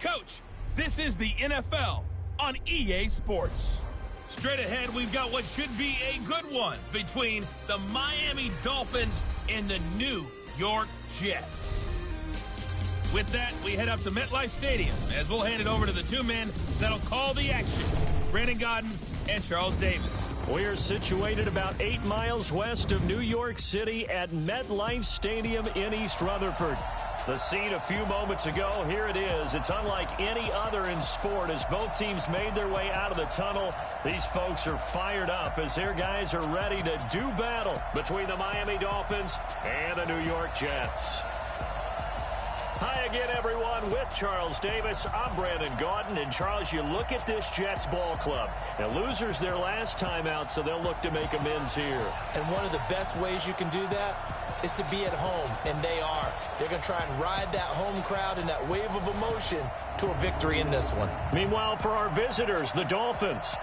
Coach, this is the NFL on EA Sports. Straight ahead, we've got what should be a good one between the Miami Dolphins and the New York Jets. With that, we head up to MetLife Stadium as we'll hand it over to the two men that'll call the action, Brandon Gaudin and Charles Davis. We're situated about 8 miles west of New York City at MetLife Stadium in East Rutherford. The scene a few moments ago, here it is. It's unlike any other in sport as both teams made their way out of the tunnel. These folks are fired up as their guys are ready to do battle between the Miami Dolphins and the New York Jets. Hi again, everyone. With Charles Davis, I'm Brandon Gaudin. And, Charles, you look at this Jets ball club. Now, losers their last time out, so they'll look to make amends here. And one of the best ways you can do that is to be at home, and they are. They're going to try and ride that home crowd and that wave of emotion to a victory in this one. Meanwhile, for our visitors, the Dolphins,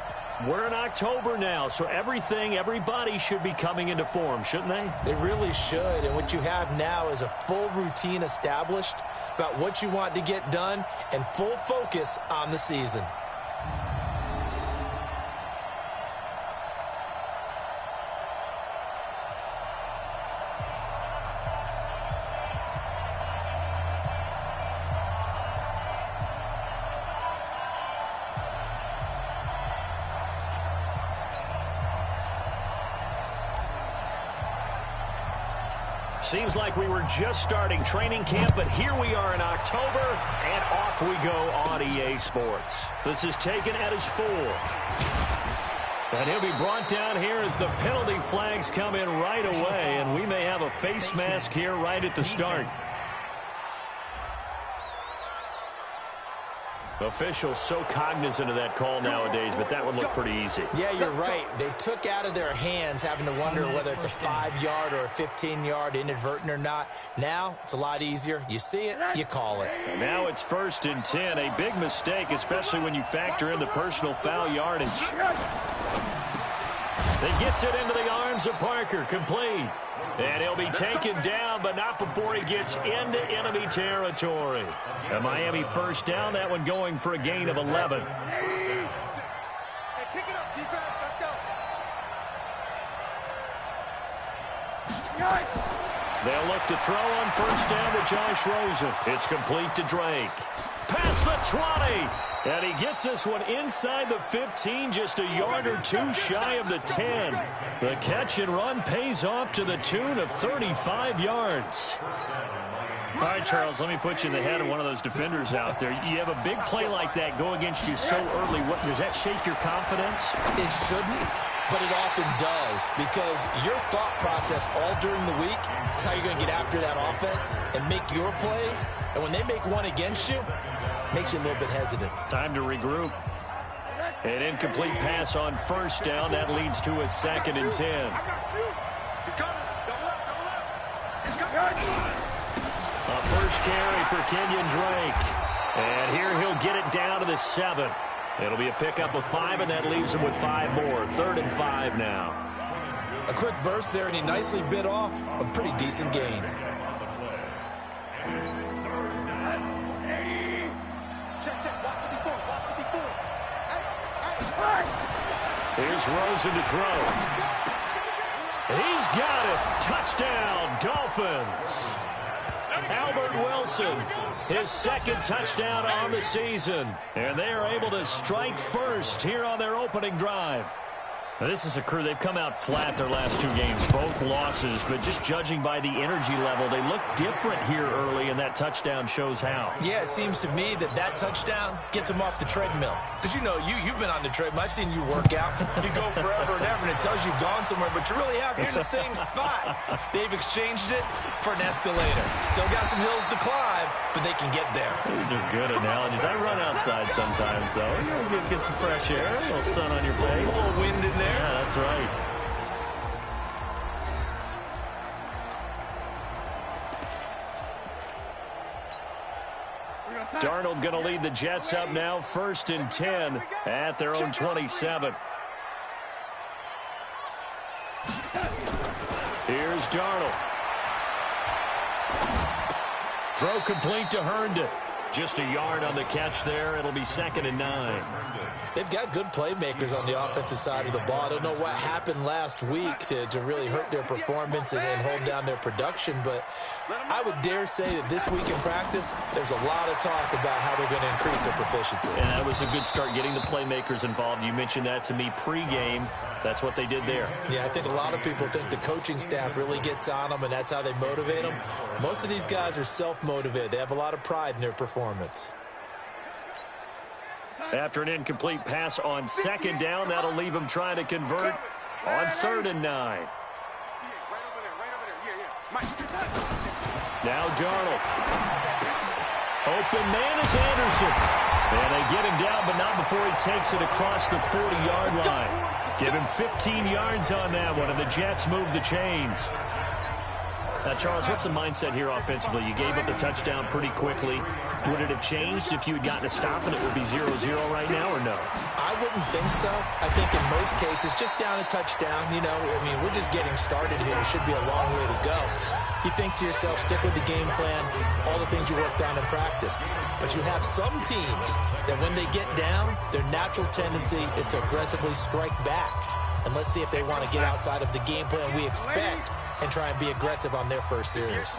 we're in October now, so everybody should be coming into form, shouldn't they? They really should, and what you have now is a full routine established about what you want to get done and full focus on the season. Seems like we were just starting training camp, but here we are in October, and off we go on EA Sports. This is taken at his 4. And he'll be brought down here as the penalty flags come in right away, and we may have a face mask here right at the start. Officials so cognizant of that call nowadays, but that would look pretty easy. Yeah, you're right. They took out of their hands having to wonder whether it's a 5-yard or a 15-yard inadvertent or not. Now, it's a lot easier. You see it, you call it. And now it's 1st and 10. A big mistake, especially when you factor in the personal foul yardage. It gets it into the arms of Parker, complete. And he'll be taken down, but not before he gets into enemy territory. A Miami first down, that one going for a gain of 11. Hey, pick it up, defense. Let's go. They'll look to throw on first down to Josh Rosen. It's complete to Drake. Past the 20. And he gets this one inside the 15, just a yard or two shy of the 10. The catch and run pays off to the tune of 35 yards. All right, Charles, let me put you in the head of one of those defenders out there. You have a big play like that go against you so early. Does that shake your confidence? It shouldn't, but it often does, because your thought process all during the week is how you're going to get after that offense and make your plays. And when they make one against you, makes you a little bit hesitant. Time to regroup. An incomplete pass on first down. That leads to a 2nd and 10. A first carry for Kenyon Drake. And here he'll get it down to the 7. It'll be a pickup of 5, and that leaves him with 5 more. 3rd and 5 now. A quick burst there, and he nicely bit off a pretty decent gain. Here's Rosen to throw. He's got it. Touchdown, Dolphins. Albert Wilson, his 2nd touchdown on the season. And they are able to strike first here on their opening drive. Now, this is a crew. They've come out flat their last 2 games, both losses, but just judging by the energy level, they look different here early, and that touchdown shows how. Yeah, it seems to me that touchdown gets them off the treadmill. Because, you know, you've been on the treadmill. I've seen you work out. You go forever and ever, and it tells you've gone somewhere, but you really have. You're in the same spot. They've exchanged it for an escalator. Still got some hills to climb, but they can get there. These are good analogies. I run outside sometimes, though. You get some fresh air, a little sun on your face. A little wind in there. Yeah, that's right. Darnold going to lead the Jets up now, 1st and 10 at their own 27. Here's Darnold. Throw complete to Herndon. Just a yard on the catch there. It'll be 2nd and 9. They've got good playmakers on the offensive side of the ball. I don't know what happened last week to really hurt their performance and hold down their production, but I would dare say that this week in practice, there's a lot of talk about how they're going to increase their proficiency. And that was a good start, getting the playmakers involved. You mentioned that to me pregame. That's what they did there. Yeah, I think a lot of people think the coaching staff really gets on them, and that's how they motivate them. Most of these guys are self-motivated. They have a lot of pride in their performance. After an incomplete pass on 2nd down, that'll leave them trying to convert on 3rd and 9. Now Darnold. Open man is Anderson. And they get him down, but not before he takes it across the 40-yard line. Give him 15 yards on that one, and the Jets move the chains. Now, Charles, what's the mindset here offensively? You gave up the touchdown pretty quickly. Would it have changed if you had gotten a stop and it would be 0-0 right now, or no? I wouldn't think so. I think in most cases, just down a touchdown, you know, I mean, we're just getting started here. It should be a long way to go. You think to yourself, stick with the game plan, all the things you worked on in practice. But you have some teams that when they get down, their natural tendency is to aggressively strike back. And let's see if they want to get outside of the game plan we expect and try and be aggressive on their first series.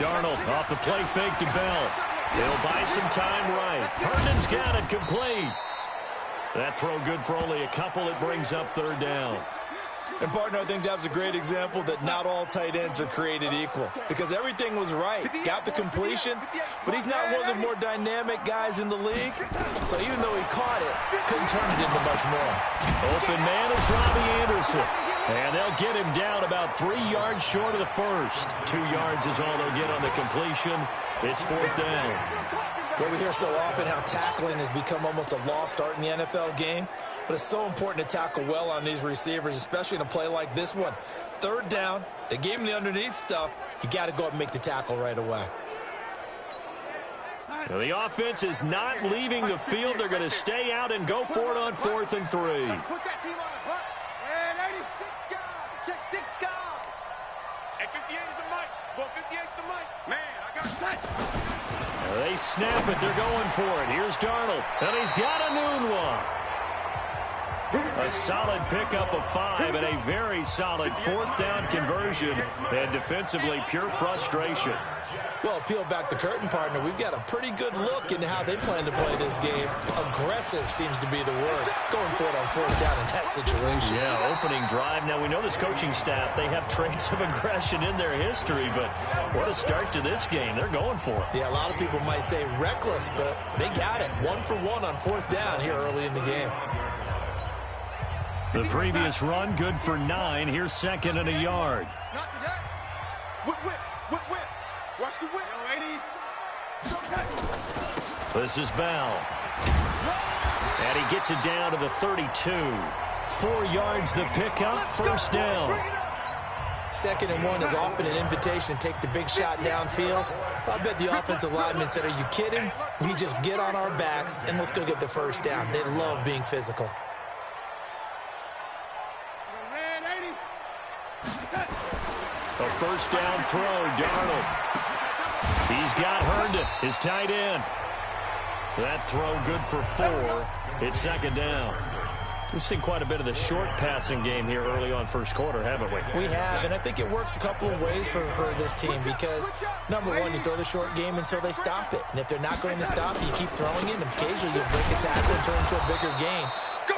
Darnold off the play fake to Bell. He'll buy some time right. Herndon's got it complete. That throw good for only a couple. It brings up 3rd down. And, partner, I think that was a great example that not all tight ends are created equal, because everything was right. Got the completion, but he's not one of the more dynamic guys in the league. So even though he caught it, couldn't turn it into much more. Open man is Robbie Anderson. And they'll get him down about 3 yards short of the first. 2 yards is all they'll get on the completion. It's 4th down. Well, we hear so often how tackling has become almost a lost art in the NFL game. But it's so important to tackle well on these receivers, especially in a play like this one. 3rd down, they gave him the underneath stuff. You got to go up and make the tackle right away. Now the offense is not leaving the field. They're going to stay out and go for it on 4th and 3. Put that team on the hook. And 86 guys. Check 6 guys. And 58 is the mic. Well, 58 is the mic. Man, I got that. They snap it. They're going for it. Here's Darnold. And he's got a noon one. A solid pickup of 5 and a very solid 4th down conversion. And defensively, pure frustration. Well, peel back the curtain, partner. We've got a pretty good look into how they plan to play this game. Aggressive seems to be the word. Going for it on 4th down in that situation. Yeah, opening drive. Now, we know this coaching staff, they have traits of aggression in their history, but what a start to this game. They're going for it. Yeah, a lot of people might say reckless, but they got it. 1 for 1 on 4th down here early in the game. The previous run, good for 9. Here's 2nd and a yard. Not today. Whip, whip, whip, whip. Watch the whip. This is Bell. And he gets it down to the 32. 4 yards the pickup, 1st down. 2nd and 1 is often an invitation to take the big shot downfield. I bet the offensive lineman said, are you kidding? We just get on our backs and let's go get the 1st down. They love being physical. A 1st down throw, Darnold. He's got Herndon, his tight end. That throw good for 4. It's 2nd down. We've seen quite a bit of the short passing game here early on first quarter, haven't we? We have, and I think it works a couple of ways for this team because, number one, you throw the short game until they stop it. And if they're not going to stop it, you keep throwing it, and occasionally you'll break a tackle and turn into a bigger game.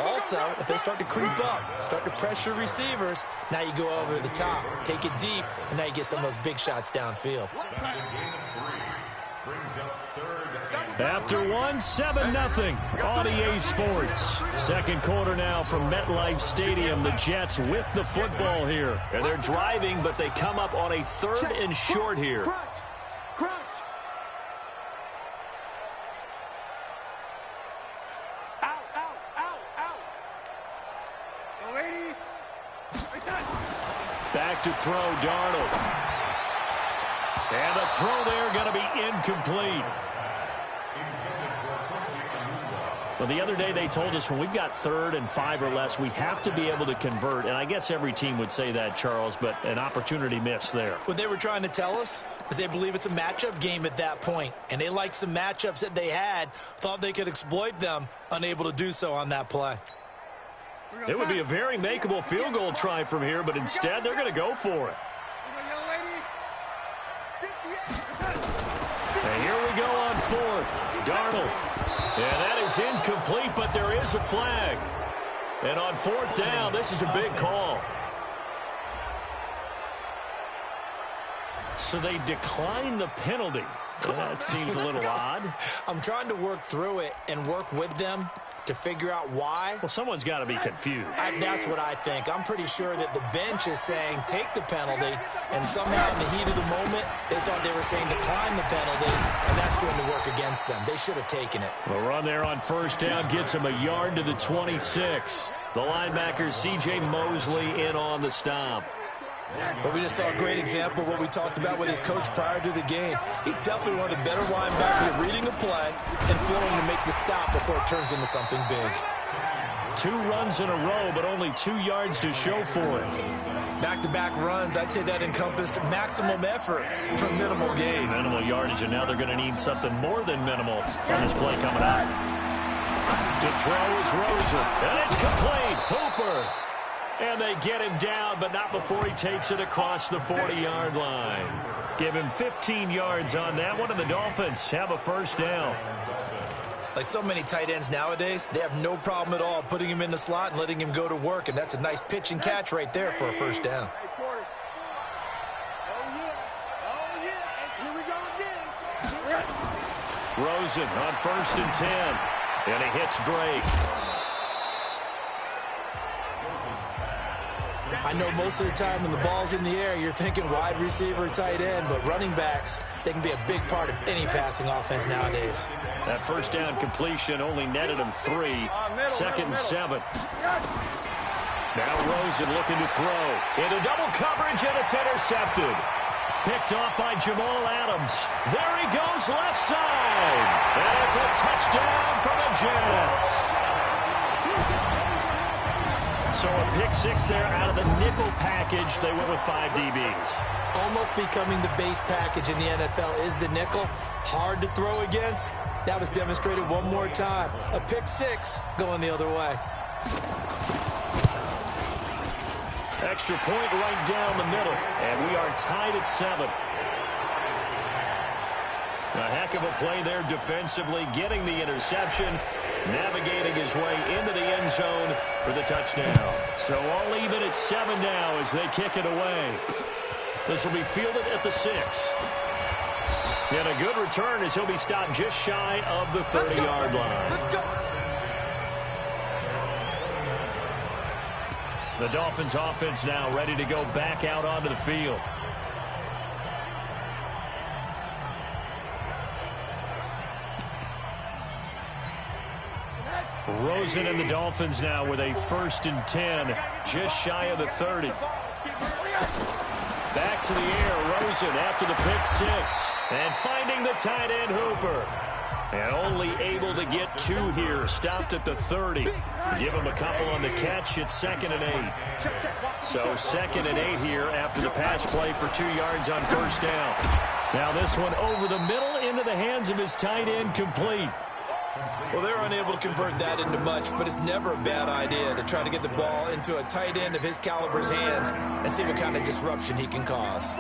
Also, if they start to creep up, start to pressure receivers, now you go over the top, take it deep, and now you get some of those big shots downfield. After 1, 7-0 on EA Sports. 2nd quarter now from MetLife Stadium. The Jets with the football here. And they're driving, but they come up on a 3rd and short here. Back to throw, Darnold. And the throw there going to be incomplete. Well, the other day they told us when we've got 3rd and 5 or less, we have to be able to convert. And I guess every team would say that, Charles, but an opportunity missed there. What they were trying to tell us, Because they believe it's a matchup game at that point. And they liked some matchups that they had, thought they could exploit them, unable to do so on that play. It would be a very makeable field goal try from here, but instead they're going to go for it. And here we go on fourth. Darnold. And that is incomplete, but there is a flag. And on fourth down, this is a big call. So they decline the penalty. That seems a little odd. I'm trying to work through it and work with them to figure out why. Well, someone's got to be confused. That's what I think. I'm pretty sure that the bench is saying take the penalty, and somehow in the heat of the moment, they thought they were saying decline the penalty, and that's going to work against them. They should have taken it. The run there on first down gets him a yard to the 26. The linebacker, C.J. Mosley, in on the stop. But we just saw a great example of what we talked about with his coach prior to the game. He's definitely one of the better linebackers at reading a play and flowing to make the stop before it turns into something big. 2 runs in a row, but only 2 yards to show for it. Back-to-back runs, I'd say that encompassed maximum effort for minimal gain. Minimal yardage, and now they're going to need something more than minimal on this play coming up. To throw is Rosen, and it's complete. Hooper. And they get him down, but not before he takes it across the 40-yard line. Give him 15 yards on that one, and the Dolphins have a first down. Like so many tight ends nowadays, they have no problem at all putting him in the slot and letting him go to work, and that's a nice pitch and catch right there for a first down. Rosen on first and 10, and he hits Drake. I know most of the time when the ball's in the air, you're thinking wide receiver, tight end, but running backs, they can be a big part of any passing offense nowadays. That first down completion only netted him 3. Second and 7. Now Rosen looking to throw. Into double coverage, and it's intercepted. Picked off by Jamal Adams. There he goes, left side. And it's a touchdown for the Jets. So a pick 6 there out of the nickel package. They went with 5 DBs. Almost becoming the base package in the NFL is the nickel. Hard to throw against. That was demonstrated one more time. A pick 6 going the other way. Extra point right down the middle. And we are tied at 7. A heck of a play there defensively, getting the interception, navigating his way into the end zone for the touchdown. So all even at 7 now as they kick it away. This will be fielded at the 6. And a good return as he'll be stopped just shy of the 30-yard line. The Dolphins offense now ready to go back out onto the field. Rosen and the Dolphins now with a first and 10, just shy of the 30. Back to the air, Rosen after the pick 6. And finding the tight end Hooper. And only able to get 2 here, stopped at the 30. Give him a couple on the catch, it's 2nd and 8. So 2nd and 8 here after the pass play for 2 yards on first down. Now this one over the middle into the hands of his tight end, complete. Well, they're unable to convert that into much, but it's never a bad idea to try to get the ball into a tight end of his caliber's hands and see what kind of disruption he can cause.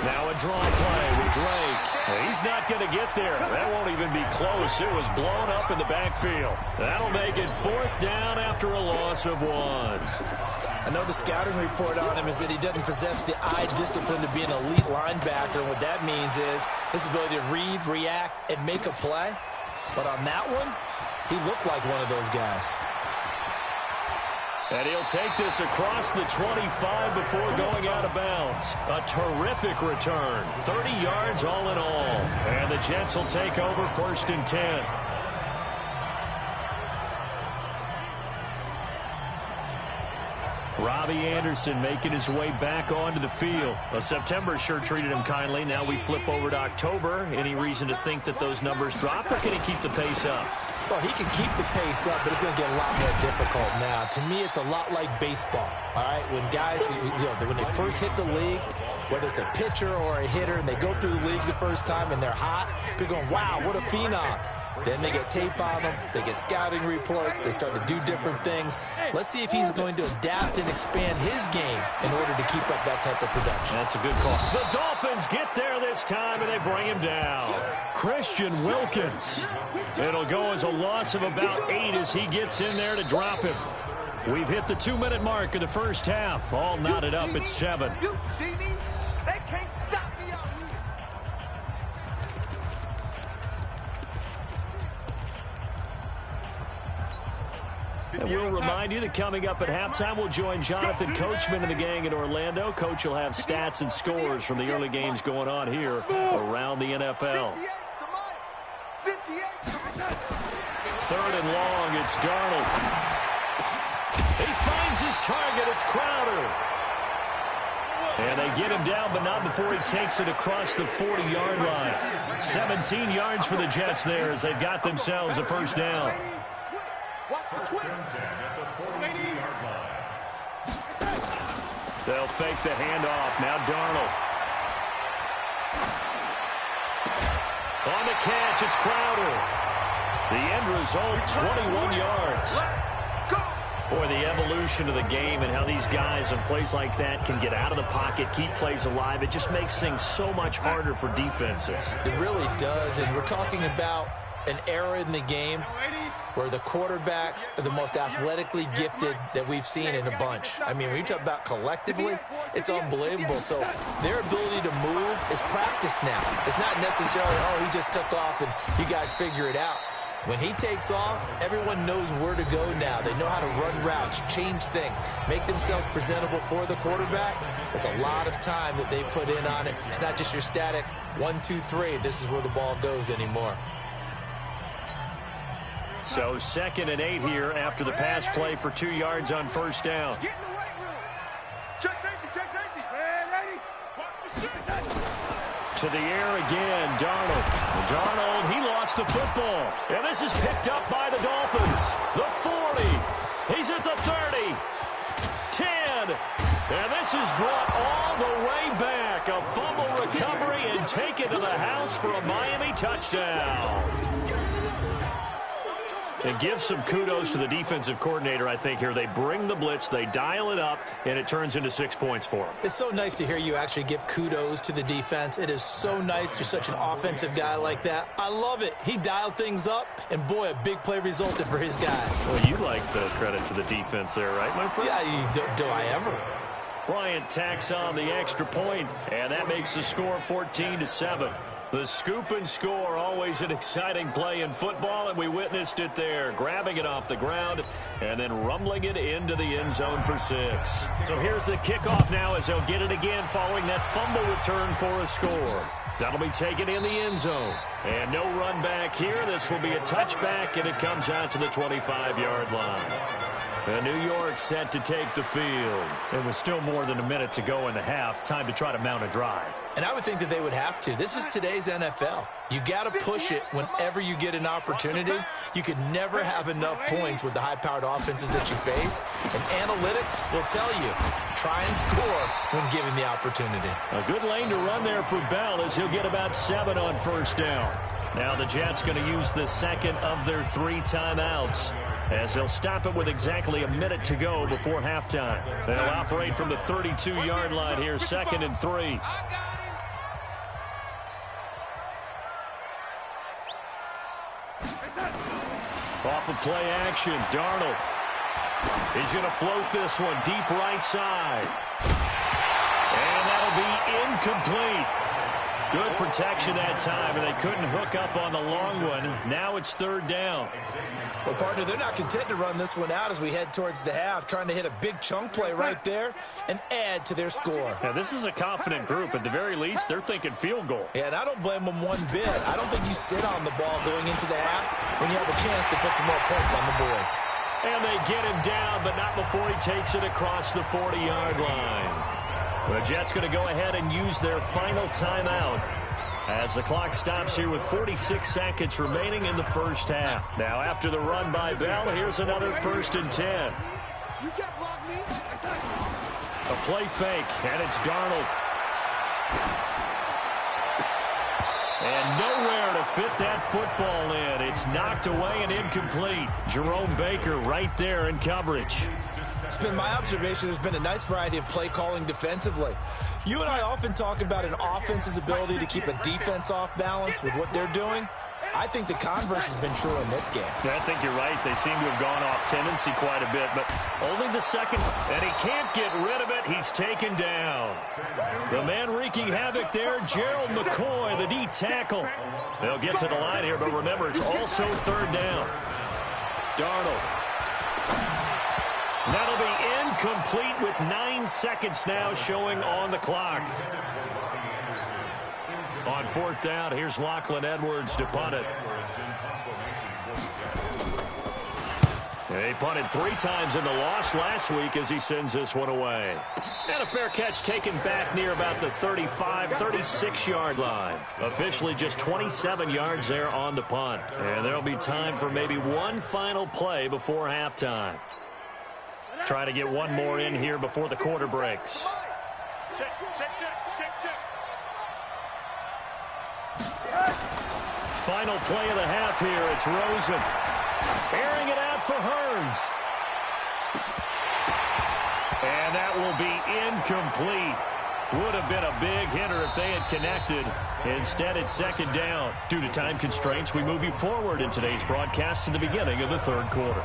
Now a draw play with Drake. He's not going to get there. That won't even be close. It was blown up in the backfield. That'll make it 4th down after a loss of 1. I know the scouting report on him is that he doesn't possess the eye discipline to be an elite linebacker. And what that means is his ability to read, react, and make a play. But on that one, he looked like one of those guys. And he'll take this across the 25 before going out of bounds. A terrific return. 30 yards all in all. And the Jets will take over 1st and 10. Robbie Anderson making his way back onto the field. Well, September sure treated him kindly. Now we flip over to October. Any reason to think that those numbers drop, or can he keep the pace up? Well, he can keep the pace up, but it's going to get a lot more difficult now. To me, it's a lot like baseball, all right? When guys, when they first hit the league, whether it's a pitcher or a hitter, and they go through the league the first time and they're hot, people are going, wow, what a phenom. Then they get tape on them, they get scouting reports, they start to do different things. Let's see if he's going to adapt and expand his game in order to keep up that type of production. That's a good call. The Dolphins get there this time, and they bring him down. Christian Wilkins. It'll go as a loss of about 8 as he gets in there to drop him. We've hit the 2-minute mark of the first half. All knotted up at 7. You see me? They can't stop me out here. And we'll remind you that coming up at halftime, we'll join Jonathan Coachman and the gang in Orlando. Coach will have stats and scores from the early games going on here around the NFL. 3rd and long, it's Darnold. He finds his target, it's Crowder. And they get him down, but not before he takes it across the 40-yard line. 17 yards for the Jets there as they've got themselves a first down. They'll fake the handoff. Now Darnold. On the catch, it's Crowder. The end result, 21 yards. Boy, the evolution of the game and how these guys in plays like that can get out of the pocket, keep plays alive, it just makes things so much harder for defenses. It really does, and we're talking about an era in the game where the quarterbacks are the most athletically gifted that we've seen in a bunch. I mean, when you talk about collectively, it's unbelievable. So their ability to move is practiced now. It's not necessarily, oh, he just took off and you guys figure it out. When he takes off, everyone knows where to go now. They know how to run routes, change things, make themselves presentable for the quarterback. It's a lot of time that they put in on it. It's not just your static 1, 2, 3. This is where the ball goes anymore. So 2nd and 8 here after the pass play for 2 yards on first down. Get in the weight room. Check safety, check safety. Ready? Watch the shit. To the air again, Darnold. Darnold, he lost the football. And this is picked up by the Dolphins. The 40. He's at the 30. 10. And this is brought all the way back. A fumble recovery and taken to the house for a Miami touchdown. And give some kudos to the defensive coordinator, I think, here. They bring the blitz, they dial it up, and it turns into 6 points for them. It's so nice to hear you actually give kudos to the defense. It is so nice. You're such an offensive guy like that. I love it. He dialed things up, and boy, a big play resulted for his guys. Well, you like the credit to the defense there, right, my friend? Yeah, do I ever? Bryant tacks on the extra point, and that makes the score 14-7. The scoop and score, always an exciting play in football, and we witnessed it there, grabbing it off the ground and then rumbling it into the end zone for 6. So here's the kickoff now as they'll get it again following that fumble return for a score. That'll be taken in the end zone. And no run back here. This will be a touchback, and it comes out to the 25-yard line. And New York set to take the field. It was still more than a minute to go in the half. Time to try to mount a drive. And I would think that they would have to. This is today's NFL. You got to push it whenever you get an opportunity. You could never have enough points with the high-powered offenses that you face. And analytics will tell you, try and score when given the opportunity. A good lane to run there for Bell as he'll get about 7 on first down. Now the Jets going to use the second of their 3 timeouts, as they'll stop it with exactly a minute to go before halftime. They'll operate from the 32-yard line here, 2nd and 3. Off of play action, Darnold. He's going to float this one deep right side. And that'll be incomplete. Good protection that time, and they couldn't hook up on the long one. Now it's 3rd down. Well, partner, they're not content to run this one out as we head towards the half, trying to hit a big chunk play right there and add to their score. Now, this is a confident group. At the very least, they're thinking field goal. Yeah, and I don't blame them one bit. I don't think you sit on the ball going into the half when you have a chance to put some more points on the board. And they get him down, but not before he takes it across the 40-yard line. The Jets going to go ahead and use their final timeout. as the clock stops here with 46 seconds remaining in the first half. Now, after the run by Bell, here's another 1st and 10. A play fake, and it's Darnold. And nowhere to fit that football in. It's knocked away and incomplete. Jerome Baker right there in coverage. It's been my observation there's been a nice variety of play calling defensively. You and I often talk about an offense's ability to keep a defense off balance with what they're doing. I think the converse has been true in this game. Yeah, I think you're right. They seem to have gone off tendency quite a bit, but only the second, and he can't get rid of it. He's taken down. The man wreaking havoc there, Gerald McCoy, the D tackle. They'll get to the line here, but remember, it's also 3rd down. Darnold. That'll be incomplete with 9 seconds now showing on the clock. On 4th down, here's Lachlan Edwards to punt it. He punted 3 times in the loss last week as he sends this one away. And a fair catch taken back near about the 35, 36-yard line. Officially just 27 yards there on the punt. And there'll be time for maybe one final play before halftime. Try to get one more in here before the quarter breaks. Check, check, check, check, check. Final play of the half here. It's Rosen. Airing it out for Hearns. And that will be incomplete. Would have been a big hitter if they had connected. Instead, it's 2nd down. Due to time constraints, we move you forward in today's broadcast to the beginning of the 3rd quarter.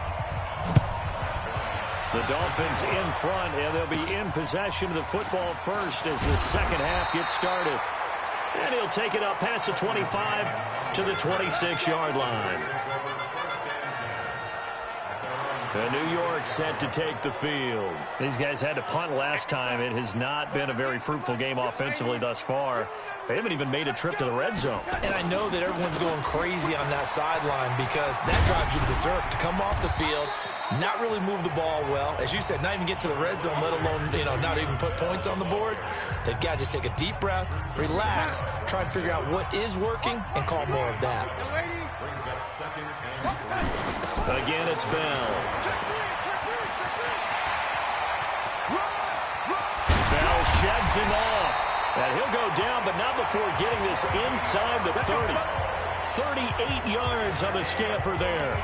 The Dolphins in front, and they'll be in possession of the football first as the second half gets started. And he'll take it up past the 25 to the 26-yard line. The New York set to take the field. These guys had to punt last time. It has not been a very fruitful game offensively thus far. They haven't even made a trip to the red zone. And I know that everyone's going crazy on that sideline because that drives you berserk to come off the field, not really move the ball well. As you said, not even get to the red zone, let alone, not even put points on the board. They've got to just take a deep breath, relax, try and figure out what is working, and call more of that. Again, it's Bell. Bell sheds him off. And he'll go down, but not before getting this inside the 30. 38 yards on the scamper there.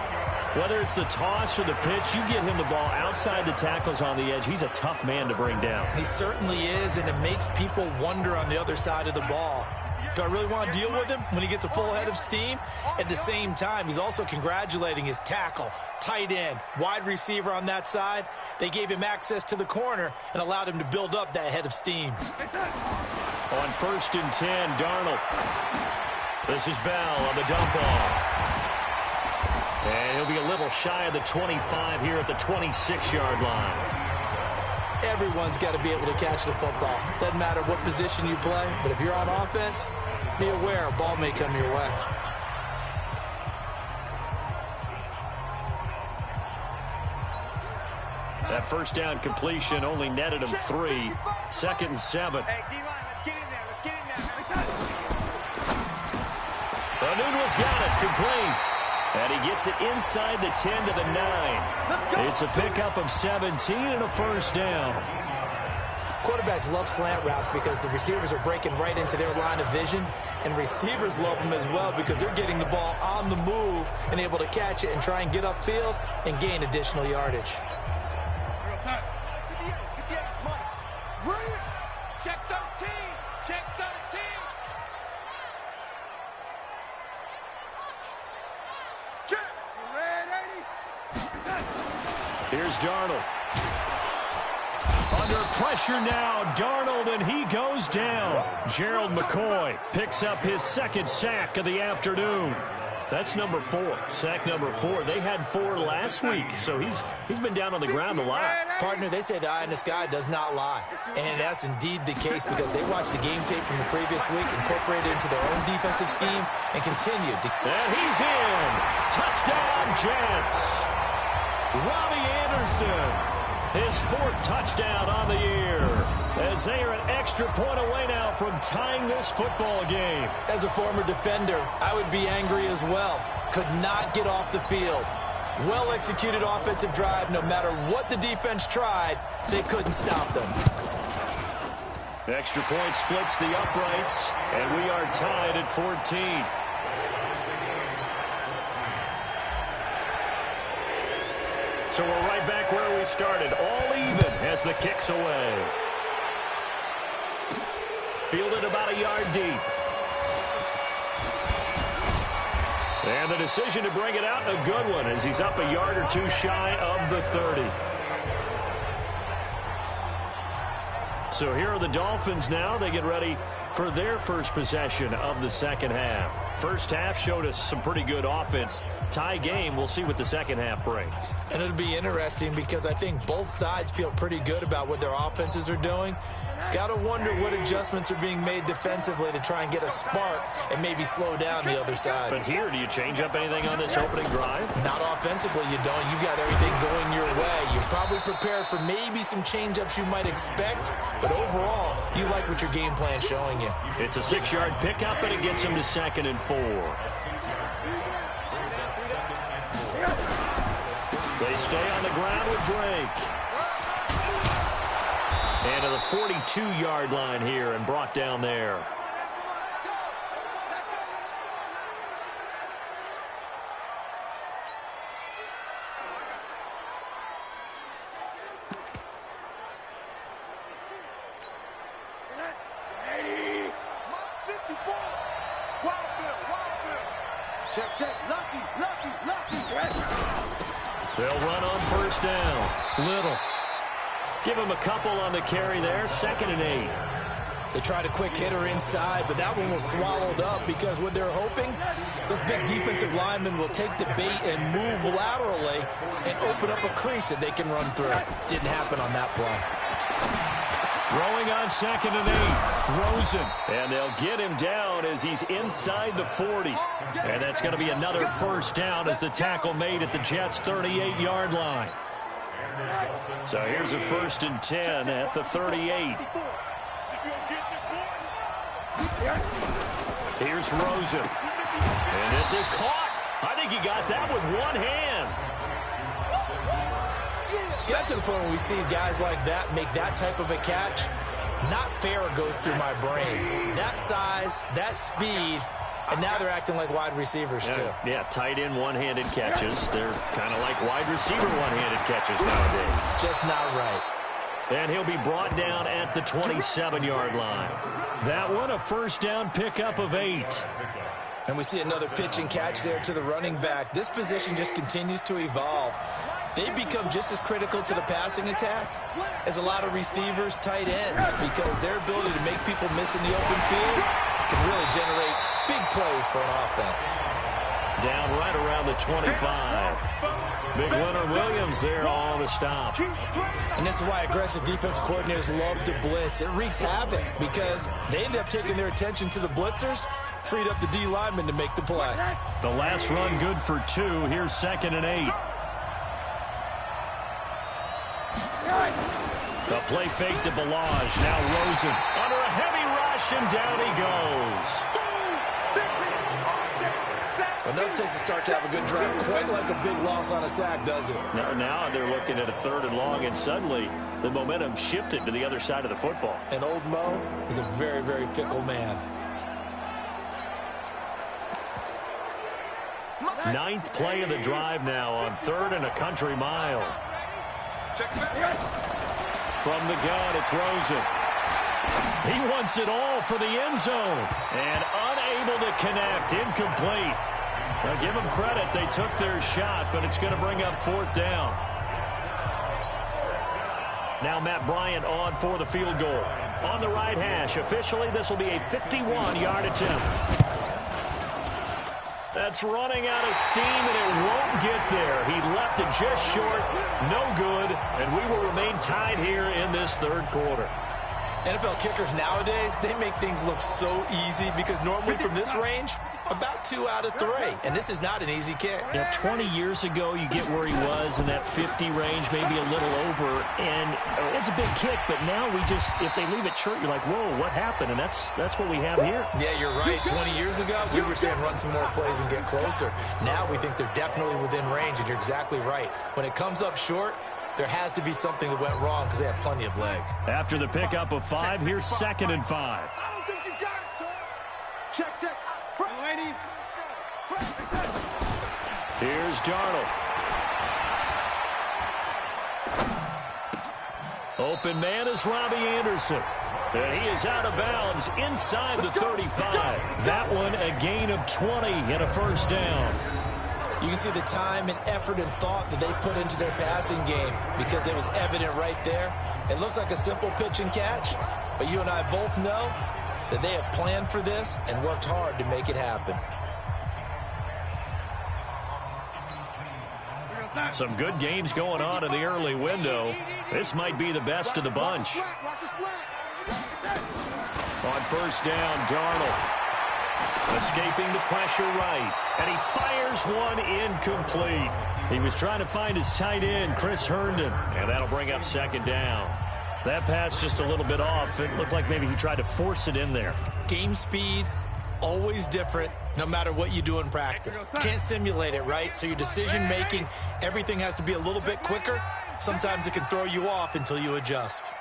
Whether it's the toss or the pitch, you get him the ball outside the tackles on the edge. He's a tough man to bring down. He certainly is, and it makes people wonder on the other side of the ball. Do I really want to deal with him when he gets a full head of steam? At the same time, he's also congratulating his tackle, tight end, wide receiver on that side. They gave him access to the corner and allowed him to build up that head of steam. On 1st and 10, Darnold. This is Bell on the dump off. And he'll be a little shy of the 25 here at the 26-yard line. Everyone's got to be able to catch the football. Doesn't matter what position you play, but if you're on offense, be aware a ball may come your way. That 1st down completion only netted him 3. 2nd and 7. Hey, D-line, let's get in there. Let's get in there. Anunwa's got it, complete. And he gets it inside the 10 to the 9. It's a pickup of 17 and a 1st down. Quarterbacks love slant routes because the receivers are breaking right into their line of vision, and receivers love them as well because they're getting the ball on the move and able to catch it and try and get upfield and gain additional yardage. Check 13. Check 13. Check. Here's Darnold. Under pressure now, Darnold, and he goes down. Gerald McCoy picks up his 2nd sack of the afternoon. That's number 4, sack number 4. They had 4 last week, so he's been down on the ground a lot. Partner, they say the eye in the sky does not lie, and that's indeed the case because they watched the game tape from the previous week, incorporated it into their own defensive scheme, and continued to... And he's in. Touchdown, Jets. Robbie Anderson, his 4th touchdown on the year. as they are an extra point away now from tying this football game. As a former defender, I would be angry as well. Could not get off the field. Well-executed offensive drive. No matter what the defense tried, they couldn't stop them. Extra point splits the uprights, and we are tied at 14. So we're right back where we started, all even as the kick's away. Fielded about a yard deep. And the decision to bring it out, a good one, as he's up a yard or two shy of the 30. So here are the Dolphins now. They get ready for their first possession of the second half. First half showed us some pretty good offense. Tie game, we'll see what the second half brings. And it'll be interesting because I think both sides feel pretty good about what their offenses are doing. Got to wonder what adjustments are being made defensively to try and get a spark and maybe slow down the other side. But here, do you change up anything on this opening drive? Not offensively, you don't. You've got everything going your way. You're probably prepared for maybe some change-ups you might expect, but overall, you like what your game plan's showing you. It's a 6-yard pickup, and it gets him to 2nd and 4. They stay on the ground with Drake. And to the 42-yard line here and brought down there. Check. Lucky. They'll run on first down. Little. Give him a couple on the carry there. 2nd and 8. They tried a quick hitter inside, but that one was swallowed up because what they're hoping, those big defensive linemen will take the bait and move laterally and open up a crease that they can run through. Didn't happen on that play. Throwing on 2nd and 8. Rosen. And they'll get him down as he's inside the 40. And that's going to be another first down as the tackle made at the Jets' 38-yard line. So here's a 1st and 10 at the 38. Here's Rosen. And this is caught. I think he got that with one hand. It's got to the point where we see guys like that make that type of a catch. Not fair goes through my brain. That size, that speed, and now they're acting like wide receivers, too. Yeah, tight end one-handed catches. They're kind of like wide receiver one-handed catches nowadays. Just not right. And he'll be brought down at the 27-yard line. That one, a first down pickup of 8. And we see another pitch and catch there to the running back. This position just continues to evolve. They become just as critical to the passing attack as a lot of receivers, tight ends, because their ability to make people miss in the open field can really generate big plays for an offense. Down right around the 25. Big Leonard Williams there on the stop. And this is why aggressive defensive coordinators love to blitz. It wreaks havoc because they end up taking their attention to the blitzers, freed up the D lineman to make the play. The last run good for 2. Here's 2nd and 8. The play fake to Balaj. Now Rosen under a heavy rush, and down he goes. Enough takes a start to have a good drive. Quite like a big loss on a sack, does it? Now they're looking at a 3rd and long, and suddenly the momentum shifted to the other side of the football. And old Mo is a very, very fickle man. 9th play of the drive now on 3rd and a country mile. From the gun, it's Rosen. He wants it all for the end zone. And unable to connect, incomplete. Now give them credit, they took their shot, but it's going to bring up 4th down. Now Matt Bryant on for the field goal. On the right hash, officially this will be a 51-yard attempt. That's running out of steam, and it won't get there. He left it just short, no good, and we will remain tied here in this 3rd quarter. NFL kickers nowadays, they make things look so easy because normally from this range, about 2 out of 3. And this is not an easy kick. Yeah, 20 years ago, you get where he was in that 50 range, maybe a little over. And it's a big kick, but now if they leave it short, you're like, whoa, what happened? And that's what we have here. Yeah, you're right. 20 years ago, we were saying run some more plays and get closer. Now we think they're definitely within range, and you're exactly right. When it comes up short, there has to be something that went wrong because they have plenty of leg. After the pickup of 5, here's 2nd and 5. I don't think you got it, son. Check. Lady. Here's Darnold. Open man is Robbie Anderson. And he is out of bounds inside the 35. That one a gain of 20 and a first down. You can see the time and effort and thought that they put into their passing game because it was evident right there. It looks like a simple pitch and catch, but you and I both know that they have planned for this and worked hard to make it happen. Some good games going on in the early window. This might be the best of the bunch. On first down, Darnold. Escaping the pressure right. And he fires one incomplete. He was trying to find his tight end, Chris Herndon. And that'll bring up 2nd down. That pass just a little bit off. It looked like maybe he tried to force it in there. Game speed, always different, no matter what you do in practice. Can't simulate it, right? So your decision-making, everything has to be a little bit quicker. Sometimes it can throw you off until you adjust.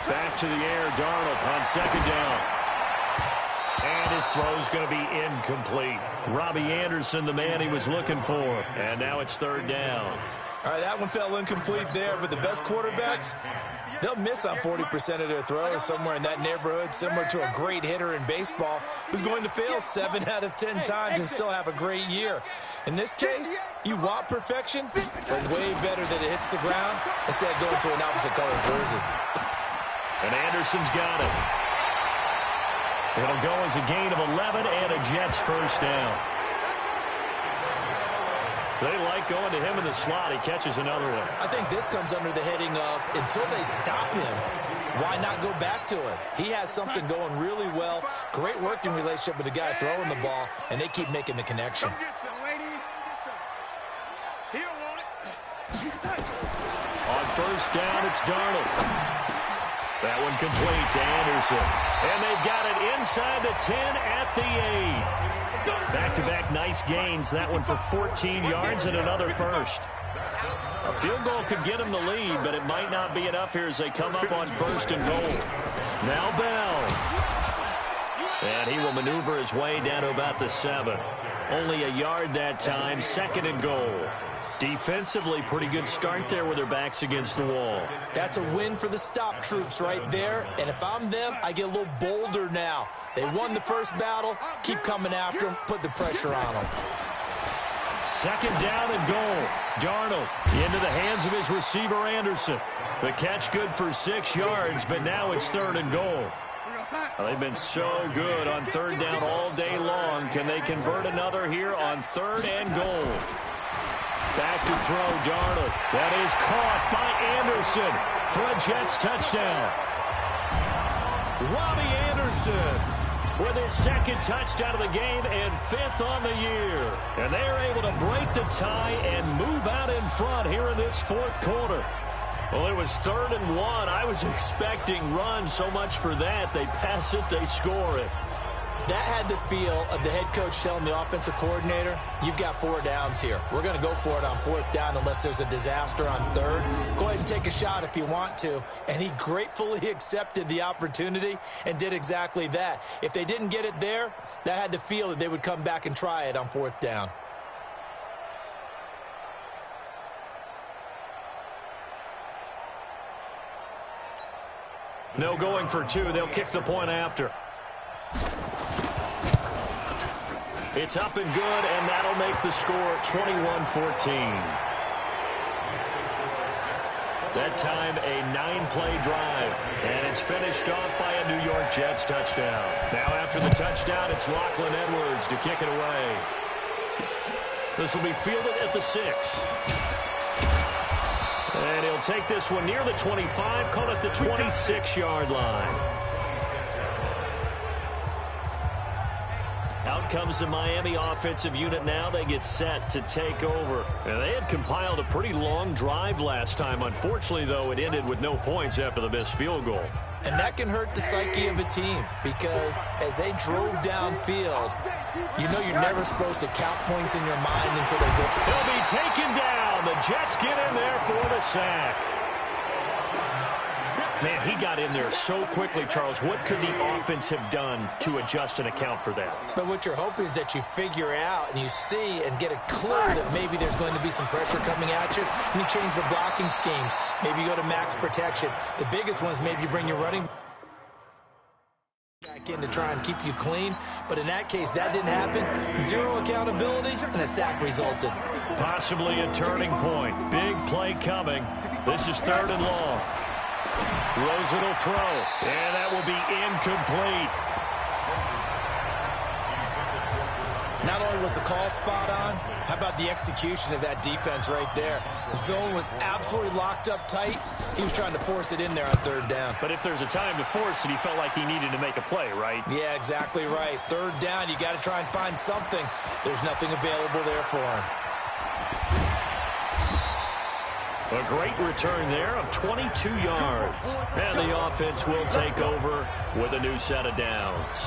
Back to the air, Darnold on 2nd down. And his throw's going to be incomplete. Robbie Anderson, the man he was looking for. And now it's 3rd down. All right, that one fell incomplete there, but the best quarterbacks, they'll miss on 40% of their throws, somewhere in that neighborhood, similar to a great hitter in baseball who's going to fail 7 out of 10 times and still have a great year. In this case, you want perfection, but way better that it hits the ground instead of going to an opposite color jersey. And Anderson's got it. It'll go as a gain of 11 and a Jets first down. They like going to him in the slot. He catches another one. I think this comes under the heading of until they stop him, why not go back to it? He has something going really well. Great working relationship with the guy throwing the ball, and they keep making the connection. On first down, it's Darnold. That one complete to Anderson. And they've got it inside the 10 at the 8. Back-to-back nice gains. That one for 14 yards and another first. A field goal could get them the lead, but it might not be enough here as they come up on 1st and goal. Now Bell. And he will maneuver his way down to about the 7. Only a yard that time, 2nd and goal. Defensively, pretty good start there with their backs against the wall. That's a win for the stop troops right there. And if I'm them, I get a little bolder now. They won the first battle. Keep coming after them. Put the pressure on them. 2nd down and goal. Darnold into the hands of his receiver, Anderson. The catch good for 6 yards, but now it's 3rd and goal. They've been so good on 3rd down all day long. Can they convert another here on 3rd and goal? Back to throw, Darnold. That is caught by Anderson for a Jets touchdown. Robbie Anderson with his 2nd touchdown of the game and 5th on the year. And they're able to break the tie and move out in front here in this 4th quarter. Well, it was 3rd and 1. I was expecting runs, so much for that. They pass it, they score it. That had the feel of the head coach telling the offensive coordinator, you've got 4 downs here. We're going to go for it on 4th down unless there's a disaster on 3rd. Go ahead and take a shot if you want to. And he gratefully accepted the opportunity and did exactly that. If they didn't get it there, that had the feel that they would come back and try it on 4th down. No going for 2. They'll kick the point after. It's up and good, and that'll make the score 21-14. That time, a 9-play drive, and it's finished off by a New York Jets touchdown. Now after the touchdown, it's Lachlan Edwards to kick it away. This will be fielded at the 6. And he'll take this one near the 25, call it the 26-yard line. Out comes the Miami offensive unit now. They get set to take over. And they had compiled a pretty long drive last time. Unfortunately, though, it ended with no points after the missed field goal. And that can hurt the psyche of a team because as they drove downfield, you know you're never supposed to count points in your mind until they go. He'll be taken down. The Jets get in there for the sack. Man, he got in there so quickly, Charles. What could the offense have done to adjust and account for that? But what you're hoping is that you figure out and you see and get a clue that maybe there's going to be some pressure coming at you, and you change the blocking schemes. Maybe you go to max protection. The biggest one is maybe you bring your running back in to try and keep you clean. But in that case, that didn't happen. Zero accountability, and a sack resulted. Possibly a turning point. Big play coming. This is 3rd and long. Rosen will throw, and that will be incomplete. Not only was the call spot on, how about the execution of that defense right there? The zone was absolutely locked up tight. He was trying to force it in there on 3rd down. But if there's a time to force it, he felt like he needed to make a play, right? Yeah, exactly right. 3rd down, you got to try and find something. There's nothing available there for him. A great return there of 22 yards. And the offense will take over with a new set of downs.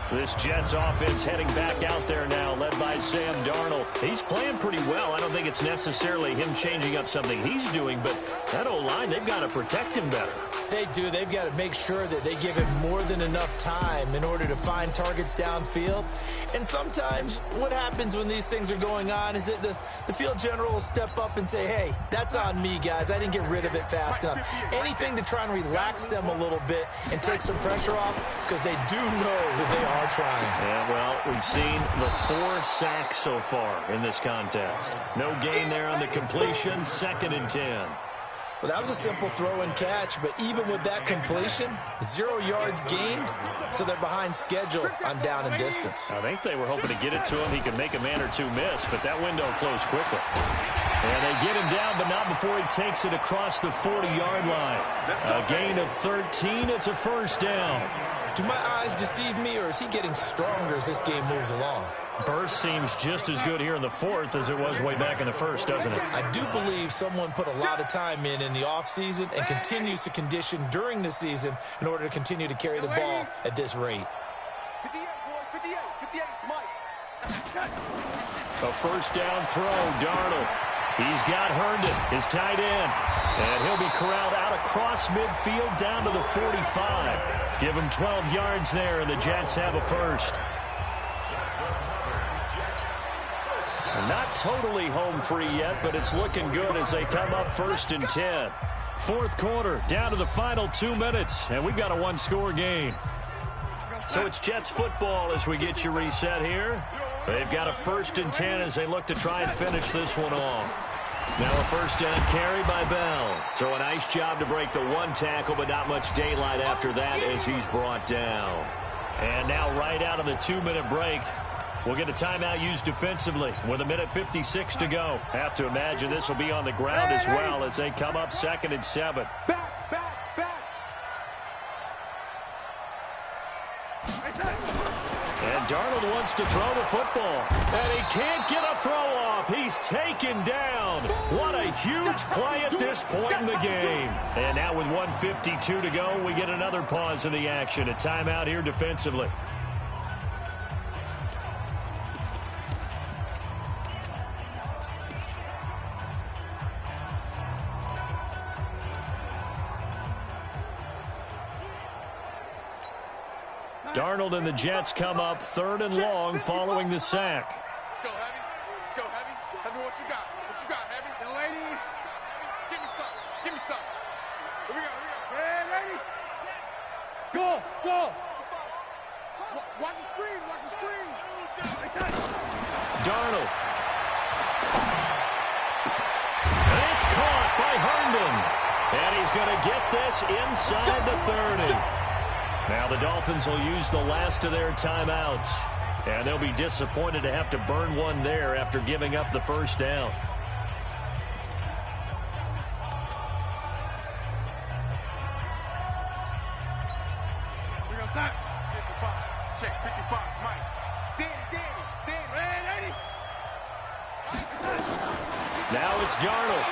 This Jets offense heading back out there now, led by Sam Darnold. He's playing pretty well. I don't think it's necessarily him changing up something he's doing, but that O-line, they've got to protect him better. They do. They've got to make sure that they give him more than enough time in order to find targets downfield. And sometimes what happens when these things are going on is that the field general will step up and say, hey, that's on me, guys. I didn't get rid of it fast enough. Anything to try and relax them a little bit and take some pressure off because they do know that they are trying. Yeah, well, we've seen the 4 sacks so far in this contest. No gain there on the completion, 2nd and 10. Well, that was a simple throw and catch, but even with that completion, 0 yards gained, so they're behind schedule on down and distance. I think they were hoping to get it to him. He could make a man or two miss, but that window closed quickly. And they get him down, but not before he takes it across the 40-yard line. A gain of 13. It's a 1st down. Do my eyes deceive me, or is he getting stronger as this game moves along? Burst seems just as good here in the 4th as it was way back in the 1st, doesn't it? I do believe someone put a lot of time in the offseason and continues to condition during the season in order to continue to carry the ball at this rate. 58, boys, 58, Mike. A 1st down throw, Darnold. He's got Herndon, his tight end. And he'll be corralled out across midfield down to the 45. Give him 12 yards there, and the Jets have a 1st. Not totally home free yet, but it's looking good as they come up 1st and 10. 4th quarter, down to the final 2 minutes, and we've got a 1-score game. So it's Jets football as we get you reset here. They've got a 1st and 10 as they look to try and finish this one off. Now a 1st down carry by Bell. So a nice job to break the 1 tackle, but not much daylight after that as he's brought down. And now right out of the 2-minute break, we'll get a timeout used defensively with 1:56 to go. Have to imagine this will be on the ground as well as they come up 2nd and 7. Back. And Darnold wants to throw the football. And he can't get a throw off. He's taken down. What a huge play at this point in the game. And now with 1:52 to go, we get another pause in the action. A timeout here defensively. Darnold and the Jets come up 3rd and long following the sack. Let's go, Heavy. Let's go, Heavy. Tell me what you got. What you got, Heavy? The lady. Give me some. Give me some. Here we go. Hey, lady. Go. Watch the screen. Darnold. And it's caught by Herndon. And he's going to get this inside the 30. Now the Dolphins will use the last of their timeouts. And they'll be disappointed to have to burn one there after giving up the first down. Check 55, Mike. Danny. Ready? Now it's Darnold.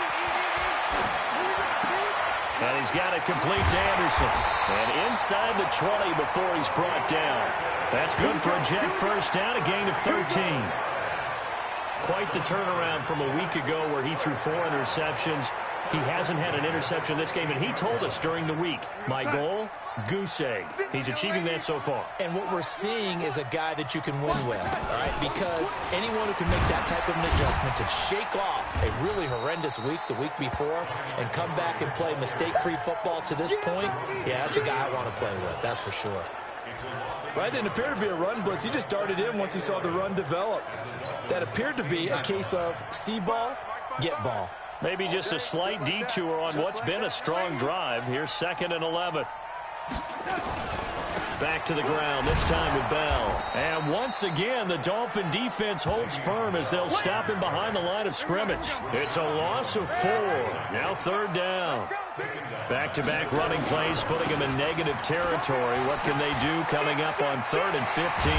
And he's got it complete to Anderson. And inside the 20 before he's brought down. That's good for a Jet first down, a gain of 13. Quite the turnaround from a week ago where he threw 4 interceptions. He hasn't had an interception this game, and he told us during the week, my goal, goose egg. He's achieving that so far. And what we're seeing is a guy that you can win with, all right? Because anyone who can make that type of an adjustment to shake off a really horrendous week the week before and come back and play mistake-free football to this point, yeah, that's a guy I want to play with, that's for sure. Well, that didn't appear to be a run blitz. He just darted in once he saw the run develop. That appeared to be a case of see ball, get ball. Maybe just a slight detour on what's been a strong drive. Here's 2nd and 11. Back to the ground, this time with Bell. And once again, the Dolphin defense holds firm as they'll stop him behind the line of scrimmage. It's a loss of 4. Now 3rd down. Back-to-back running plays, putting him in negative territory. What can they do coming up on 3rd and 15?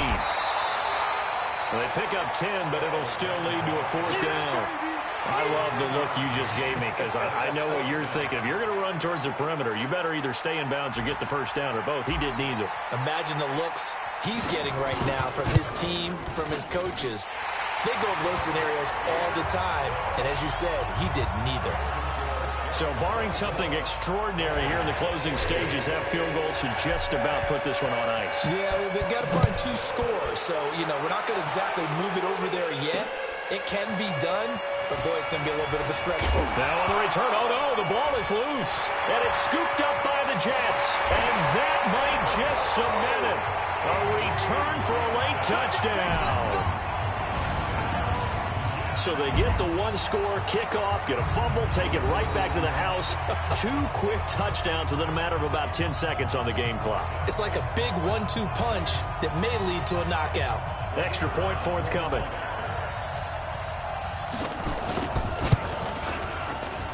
Well, they pick up 10, but it'll still lead to a 4th down. I love the look you just gave me because I know what you're thinking. If you're going to run towards the perimeter, you better either stay in bounds or get the first down or both. He did neither. Imagine the looks he's getting right now from his team, from his coaches. They go to those scenarios all the time, and as you said, he did neither. So barring something extraordinary here in the closing stages, that field goal should just about put this one on ice. Yeah, we've got to find 2 scores, so, you know, we're not going to exactly move it over there yet. It can be done, but, boy, it's going to be a little bit of a stretch for him. Now on the return, oh, no, the ball is loose. And it's scooped up by the Jets. And that might just cement it. A return for a late touchdown. So they get the 1-score kickoff, get a fumble, take it right back to the house. 2 quick touchdowns within a matter of about 10 seconds on the game clock. It's like a big 1-2 punch that may lead to a knockout. Extra point forthcoming.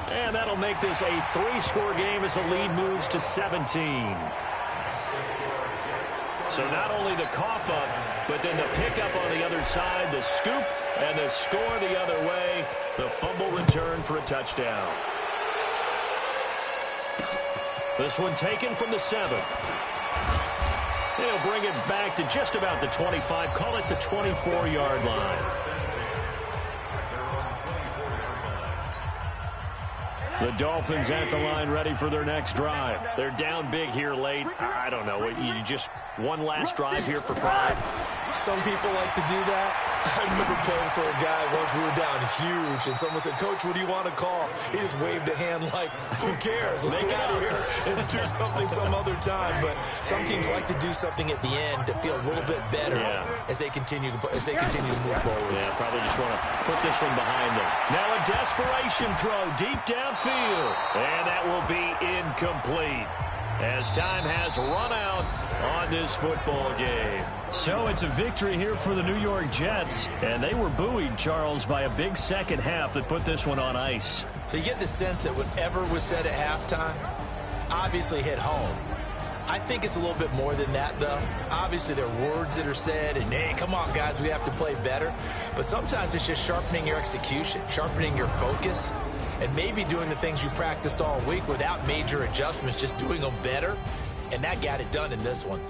And that'll make this a 3-score game as the lead moves to 17. So not only the cough up, but then the pickup on the other side, the scoop, and the score the other way. The fumble return for a touchdown. This one taken from the 7. They'll bring it back to just about the 25, call it the 24-yard line. The Dolphins at the line ready for their next drive. They're down big here late. I don't know. You just one last drive here for pride. Some people like to do that. I remember playing for a guy once. We were down huge, and someone said, Coach, what do you want to call? He just waved a hand like, who cares? Let's get out of here and do something some other time. But some teams like to do something at the end to feel a little bit better as they continue to move forward. Yeah, probably just want to put this one behind them. Now a desperation throw deep downfield, and that will be incomplete as time has run out on this football game. So it's a victory here for the New York Jets, and they were buoyed, Charles, by a big second half that put this one on ice. So you get the sense that whatever was said at halftime obviously hit home. I think it's a little bit more than that, though. Obviously, there are words that are said, and, hey, come on, guys, we have to play better. But sometimes it's just sharpening your execution, sharpening your focus, and maybe doing the things you practiced all week without major adjustments, just doing them better. And that got it done in this one.